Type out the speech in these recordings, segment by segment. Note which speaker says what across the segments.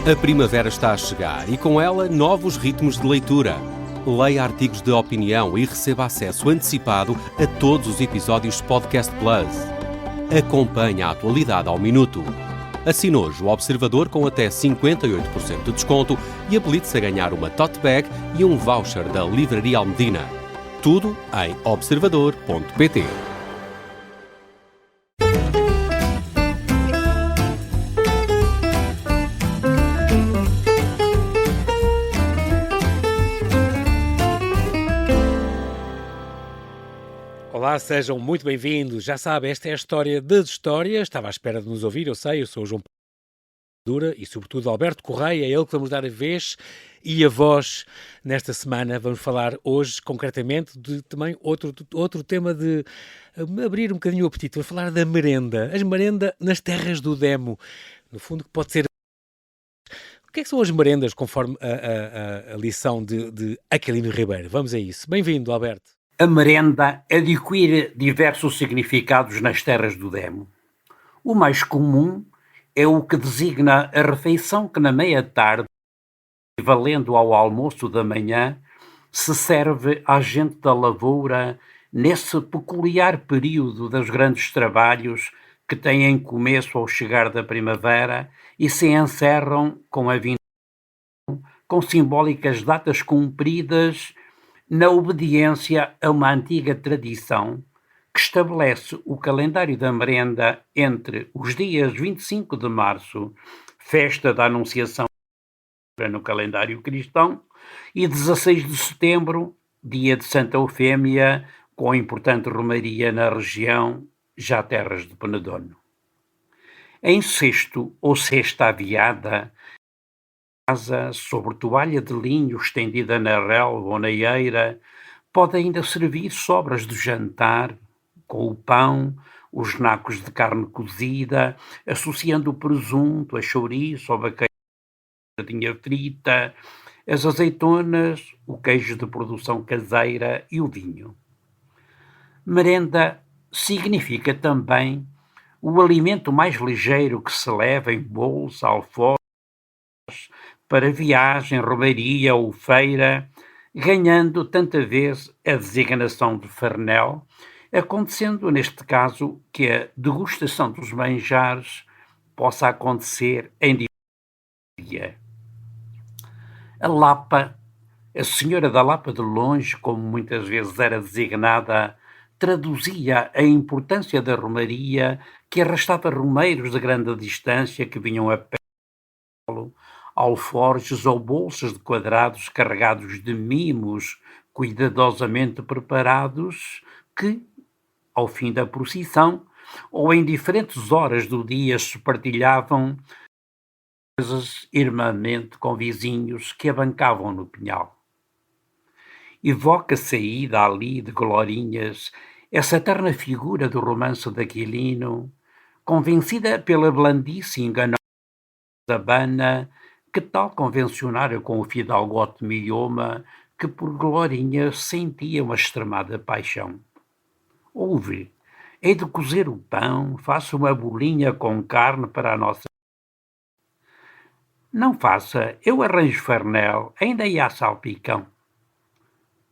Speaker 1: A primavera está a chegar e com ela novos ritmos de leitura. Leia artigos de opinião e receba acesso antecipado a todos os episódios de Podcast Plus. Acompanhe a atualidade ao minuto. Assine hoje o Observador com até 58% de desconto e habilite-se a ganhar uma tote bag e um voucher da Livraria Almedina. Tudo em observador.pt.
Speaker 2: Olá, sejam muito bem-vindos. Já sabe, esta é a história das histórias. Estava à espera de nos ouvir, eu sei, eu sou o João Dura e, sobretudo, Alberto Correia, é ele que vamos dar a vez e a voz nesta semana. Vamos falar hoje, concretamente, de também outro tema de abrir um bocadinho o apetite. Vamos falar da merenda. As merenda nas terras do Demo. No fundo, que pode ser... O que é que são as merendas, conforme a lição de Aquilino Ribeiro? Vamos a isso. Bem-vindo, Alberto.
Speaker 3: A merenda adquire diversos significados nas terras do Demo. O mais comum é o que designa a refeição que na meia-tarde, valendo ao almoço da manhã, se serve à gente da lavoura nesse peculiar período dos grandes trabalhos que têm começo ao chegar da primavera e se encerram com a vinda, com simbólicas datas cumpridas na obediência a uma antiga tradição que estabelece o calendário da merenda entre os dias 25 de março, festa da Anunciação no calendário cristão, e 16 de setembro, dia de Santa Eufémia, com a importante romaria na região, já terras de Penedono. Em cesto ou cesta aviada, casa, sobre toalha de linho estendida na relva ou na eira, pode ainda servir sobras do jantar, com o pão, os nacos de carne cozida, associando o presunto, a chouriço, a bacalhau frita, as azeitonas, o queijo de produção caseira e o vinho. Merenda significa também o alimento mais ligeiro que se leva em bolsa, alforjes, para viagem, romaria ou feira, ganhando tanta vez a designação de farnel, acontecendo neste caso que a degustação dos manjares possa acontecer em dia. A Lapa, a Senhora da Lapa de Longe, como muitas vezes era designada, traduzia a importância da romaria que arrastava romeiros de grande distância que vinham a pé, alforjes ou bolsas de quadrados carregados de mimos cuidadosamente preparados que, ao fim da procissão, ou em diferentes horas do dia, se partilhavam irmãmente com vizinhos que abancavam no pinhal. Evoca-se a ida ali de Glorinhas, essa eterna figura do romance de Aquilino, convencida pela blandice enganosa da Habana, que tal convencionara com o fidalgo Otmioma, que por Glorinha sentia uma extremada paixão. Ouve, hei de cozer o pão, faço uma bolinha com carne para a nossa... Não faça, eu arranjo farnel, ainda há salpicão.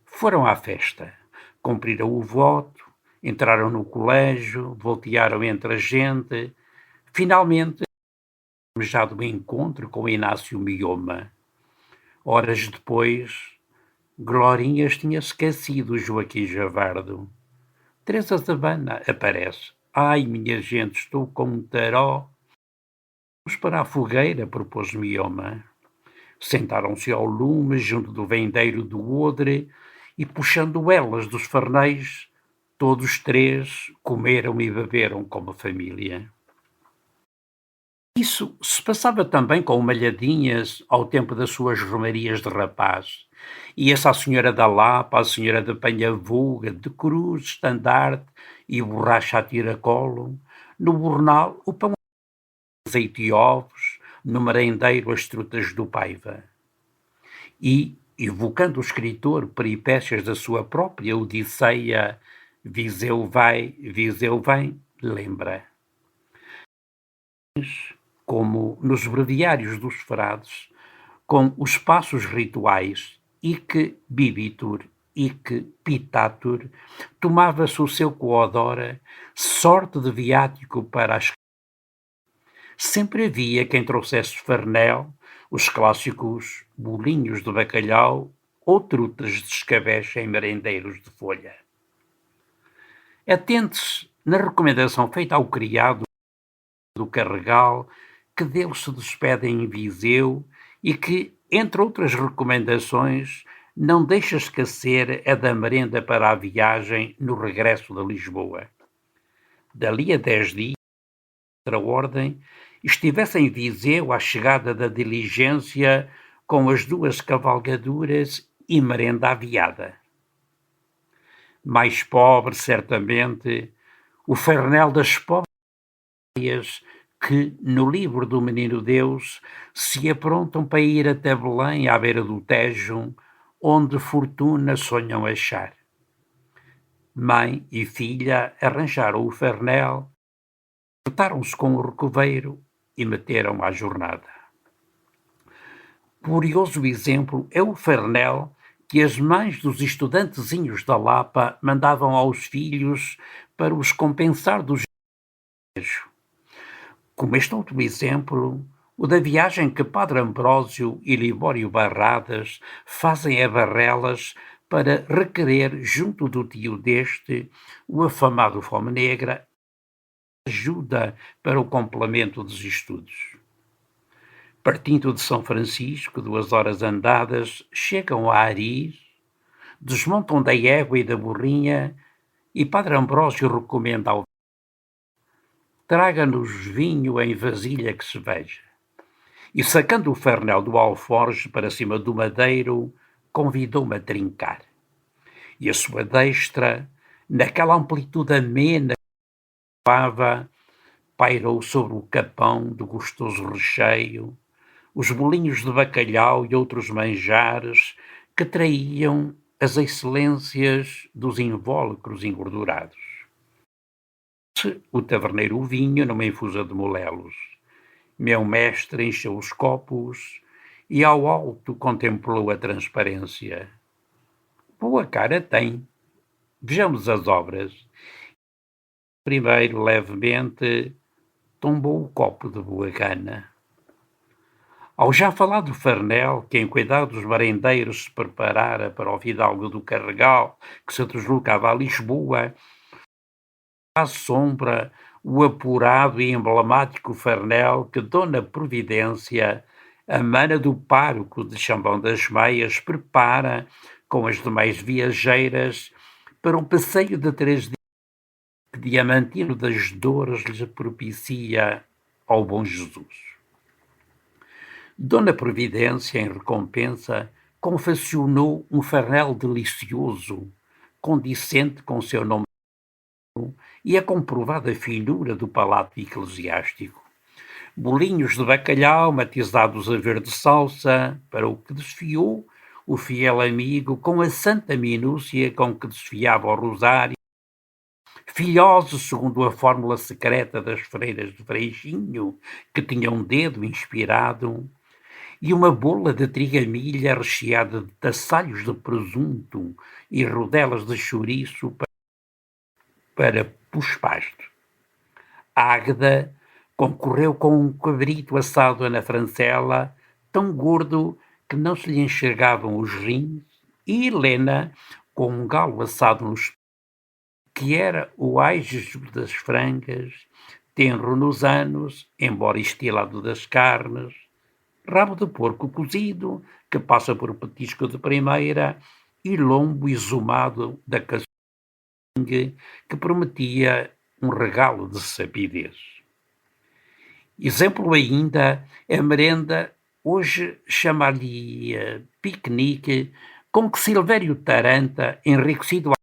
Speaker 3: Foram à festa, cumpriram o voto, entraram no colégio, voltearam entre a gente, finalmente já do encontro com Inácio Mioma. Horas depois, Glorinhas tinha esquecido Joaquim Javardo. Teresa Zavana aparece. Ai, minha gente, estou com um taró. Vamos para a fogueira, propôs Mioma. Sentaram-se ao lume, junto do vendeiro do odre, e puxando elas dos farnéis, todos três comeram e beberam como família. Isso se passava também com Malhadinhas ao tempo das suas romarias de rapaz. Ia-se à Senhora da Lapa, à Senhora da Penhavuga, de cruz, estandarte e borracha a tiracolo, no bornal o pão, azeite e ovos, no merendeiro as trutas do Paiva. E, evocando o escritor peripécias da sua própria Odisseia, Viseu vai, Viseu vem, lembra. como nos breviários dos frades, com os passos rituais, hic bibitur, hic pitatur, tomava-se o seu coodora, sorte de viático para as... Sempre havia quem trouxesse farnel, os clássicos bolinhos de bacalhau ou trutas de escabeche em merendeiros de folha. Atente-se na recomendação feita ao criado do Carregal, que dele se despede em Viseu e que, entre outras recomendações, não deixa esquecer a da merenda para a viagem no regresso de Lisboa. Dali a 10 dias, outra ordem, estivesse em Viseu à chegada da diligência com as 2 cavalgaduras e merenda aviada. Mais pobre, certamente, o farnel das pobres que, no livro do Menino Deus, se aprontam para ir até Belém, à beira do Tejo, onde fortuna sonham achar. Mãe e filha arranjaram o farnel, cortaram-se com o recoveiro e meteram à jornada. Curioso exemplo é o farnel que as mães dos estudantezinhos da Lapa mandavam aos filhos para os compensar do colégio. Como este outro exemplo, o da viagem que Padre Ambrósio e Libório Barradas fazem a Barrelas para requerer, junto do tio deste, o afamado Fome Negra, ajuda para o complemento dos estudos. Partindo de São Francisco, 2 horas andadas, chegam a Aris, desmontam da égua e da burrinha e Padre Ambrósio recomenda ao traga-nos vinho em vasilha que se veja. E sacando o farnel do alforje para cima do madeiro, convidou-me a trincar. E a sua destra, naquela amplitude amena que voava, pairou sobre o capão do gostoso recheio, os bolinhos de bacalhau e outros manjares que traíam as excelências dos invólucros engordurados. O taverneiro o vinho numa infusa de molelos. Meu mestre encheu os copos e ao alto contemplou a transparência. Boa cara tem. Vejamos as obras. Primeiro, levemente, tombou o copo de boa gana. Ao já falar do farnel, que em cuidado dos merendeiros se preparara para o fidalgo do Carregal, que se deslocava a Lisboa, à sombra o apurado e emblemático farnel que Dona Providência, a mana do pároco de Chambão das Meias, prepara com as demais viajeiras para um passeio de 3 dias que Diamantino das Dores lhes propicia ao bom Jesus. Dona Providência, em recompensa, confeccionou um farnel delicioso, condicente com seu nome e a comprovada finura do palato eclesiástico. Bolinhos de bacalhau matizados a verde salsa, para o que desfiou o fiel amigo com a santa minúcia com que desfiava o rosário, filhosos segundo a fórmula secreta das freiras de Freixinho, que tinham um dedo inspirado, e uma bola de trigamilha recheada de tassalhos de presunto e rodelas de chouriço para puspasto. Águeda concorreu com um cabrito assado na francela, tão gordo que não se lhe enxergavam os rins, e Helena com um galo assado nos que era o aijo das frangas, tenro nos anos, embora estilado das carnes, rabo de porco cozido, que passa por petisco de primeira, e lombo exumado da caçunga, que prometia um regalo de sapidez. Exemplo ainda, a merenda, hoje chama-lhe piquenique, com que Silvério Taranta, enriquecido ao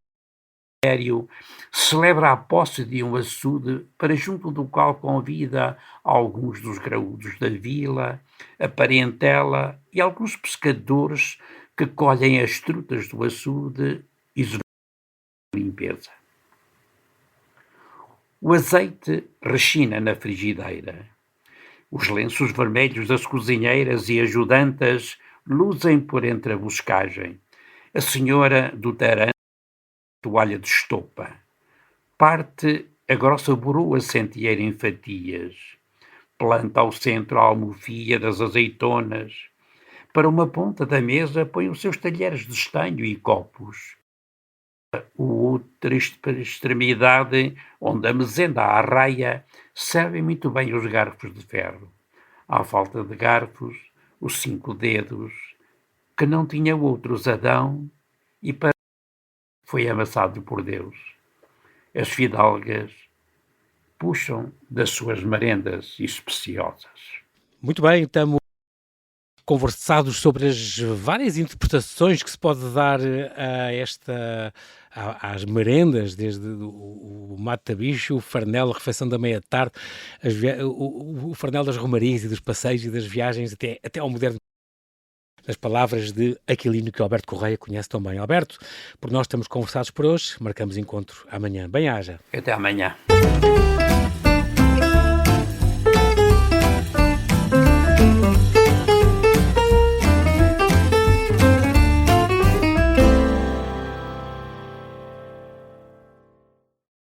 Speaker 3: Império, celebra a posse de um açude para junto do qual convida alguns dos graúdos da vila, a parentela e alguns pescadores que colhem as trutas do açude e limpeza. O azeite rechina na frigideira. Os lenços vermelhos das cozinheiras e ajudantas luzem por entre a boscagem. A senhora do taranto, toalha de estopa. Parte a grossa boroa centeeira em fatias. Planta ao centro a almofia das azeitonas. Para uma ponta da mesa põe os seus talheres de estanho e copos. Outra extremidade, onde a mezenda arraia, servem muito bem os garfos de ferro. À falta de garfos, os 5 dedos, que não tinha outros Adão, e para foi amassado por Deus. As fidalgas puxam das suas merendas especiosas.
Speaker 2: Muito bem, estamos conversados sobre as várias interpretações que se pode dar às merendas, desde o mata-bicho, o farnel, a refeição da meia-tarde, o farnel das romarias e dos passeios e das viagens, até ao moderno, nas palavras de Aquilino, que Alberto Correia conhece tão bem. Alberto, por nós estamos conversados por hoje, marcamos encontro amanhã. Bem-aja.
Speaker 3: Até amanhã.